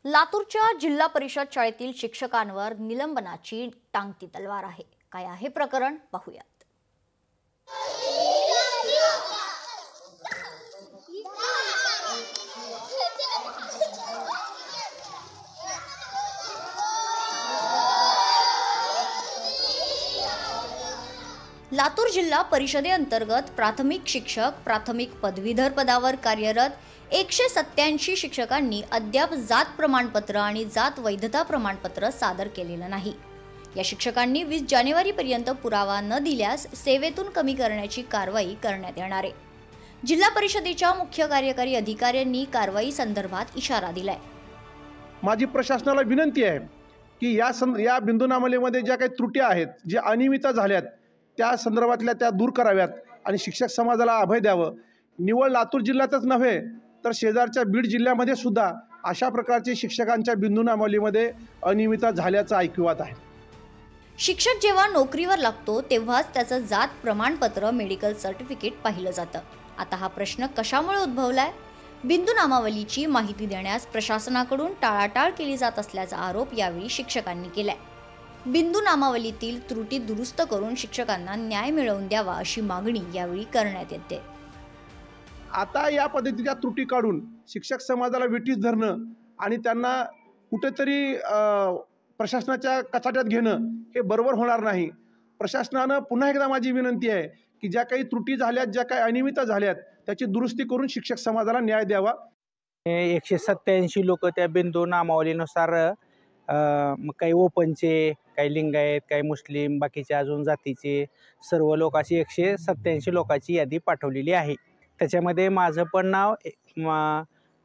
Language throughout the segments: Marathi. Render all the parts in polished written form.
लातूरच्या जिल्हा परिषद शाळेतील शिक्षकांवर निलंबनाची टांगती तलवार आहे। काय आहे प्रकरण पाहूयात। लातूर जिल्हा परिषदेअंतर्गत प्राथमिक शिक्षक, प्राथमिक पदवीधर पदावर कार्यरत 187 शिक्षकांनी अद्याप जात प्रमाणपत्र आणि जात वैधता प्रमाणपत्र सादर केलेलं नाही। या शिक्षकांनी 20 जानेवारीपर्यंत पुरावा न दिल्यास सेवेतून कमी करण्याची कारवाई करण्यात येणार आहे। जिल्हा परिषदेच्या मुख्य कार्यकारी अधिकाऱ्यांनी कारवाई संदर्भात इशारा दिलाय। माझी प्रशासनाला विनंती आहे की या बिंदूनामालेमध्ये ज्या काही त्रुटी आहेत, ज्या अनियमितता झाल्यात, त्या संदर्भातल्या त्या दूर कराव्यात आणि शिक्षक समाजाला अभय द्यावं। निवळ लातूर जिल्ह्यातच नव्हे तर शेजारच्या बीड जिल्ह्यामध्ये सुद्धा अशा प्रकारचे शिक्षकांच्या बिंदूनामालीमध्ये अनियमितता झाल्याचं ऐकिवात आहे। शिक्षक जेव्हा नोकरीवर लागतो तेव्हाच त्याचं जात प्रमाणपत्र, मेडिकल सर्टिफिकेट पाहिलं जातं। आता हा प्रश्न कशामुळे उद्भवलाय? बिंदूनामावलीची माहिती देण्यास प्रशासनाकडून टाळाटाळ केली जात असल्याचा आरोप यावेळी शिक्षकांनी केलाय। बिंदूनामावलीतील त्रुटी दुरुस्त करून शिक्षकांना न्याय मिळवून द्यावा अशी मागणी यावेळी करण्यात येते। आता या पद्धतीच्या त्रुटी काढून शिक्षक समाजाला विटीस धरणं आणि त्यांना कुठेतरी प्रशासनाच्या कचाट्यात घेणं हे बरोबर होणार नाही। प्रशासनानं पुन्हा एकदा माझी विनंती आहे की ज्या काही त्रुटी झाल्यात, ज्या काही अनियमितता झाल्यात, त्याची दुरुस्ती करून शिक्षक समाजाला न्याय द्यावा। 187 लोक त्या बिंदूनामावलीनुसार काही ओपनचे, काही लिंगायत, काही मुस्लिम, बाकीचे अजून जातीचे सर्व लोक अशी 187 लोकांची यादी पाठवलेली आहे। त्याच्यामध्ये माझं पण नाव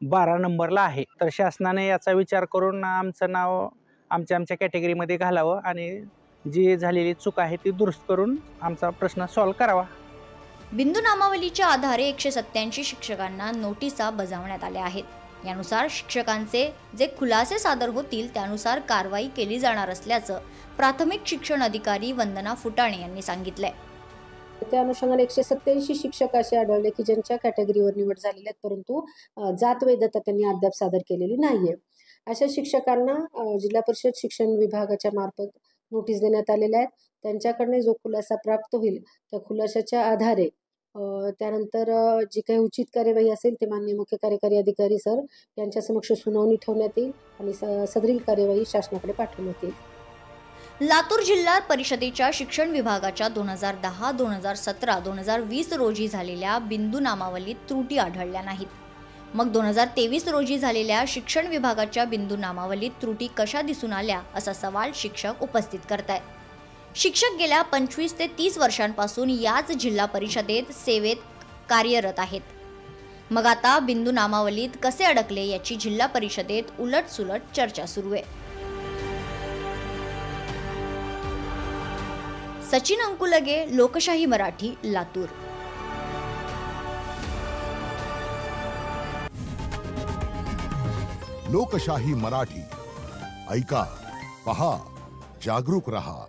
12 नंबरला आहे। तर शासनाने याचा विचार करून आमचं नाव आमच्या कॅटेगरीमध्ये घालावं आणि जी झालेली चूक आहे ती दुरुस्त करून आमचा प्रश्न सॉल्व्ह करावा। बिंदूनामावलीच्या आधारे 187 शिक्षकांना नोटिसा बजावण्यात आल्या आहेत। यानुसार शिक्षकांचे जे खुलासे सादर होतील त्यानुसार कारवाई केली जाणार असल्याचं प्राथमिक शिक्षण अधिकारी वंदना फुटाणे यांनी सांगितलंय। त्या अनुषंगाने 187 शिक्षक असे आढळले की ज्यांच्या कॅटेगरीवर निवड झालेली आहे, परंतु जात वैधता त्यांनी अद्याप सादर केलेली नाहीये। अशा शिक्षकांना जिल्हा परिषद शिक्षण विभागाच्या मार्फत नोटीस देण्यात आलेल्या आहेत। त्यांच्याकडे जो खुलासा प्राप्त होईल त्या खुलाशाच्या आधारे त्यानंतर जी काही उचित कार्यवाही असेल ते माननीय मुख्य कार्यकारी अधिकारी सर यांच्या समक्ष सुनावणी ठेवण्यात येईल आणि सदरील कार्यवाही शासनाकडे पाठवण्यात येईल। लातूर जिल्हा परिषदेच्या शिक्षण विभागाच्या 2010, 2017, 2020 रोजी झालेल्या बिंदूनामावलीत त्रुटी आढळल्या नाहीत। मग 2023 रोजी झालेल्या शिक्षण विभागाच्या बिंदूनामावलीत त्रुटी कशा दिसून आल्या असा सवाल शिक्षक उपस्थित करतायत। शिक्षक गेल्या 25 ते 30 वर्षांपासून याच जिल्हा परिषदेत सेवेत कार्यरत आहेत। मग आता बिंदूनामावलीत कसे अडकले याची जिल्हा परिषदेत उलटसुलट चर्चा सुरू आहे। सचिन अंकुलगे, लोकशाही मराठी, लातूर। लोकशाही मराठी ऐका, पहा, जागरूक रहा।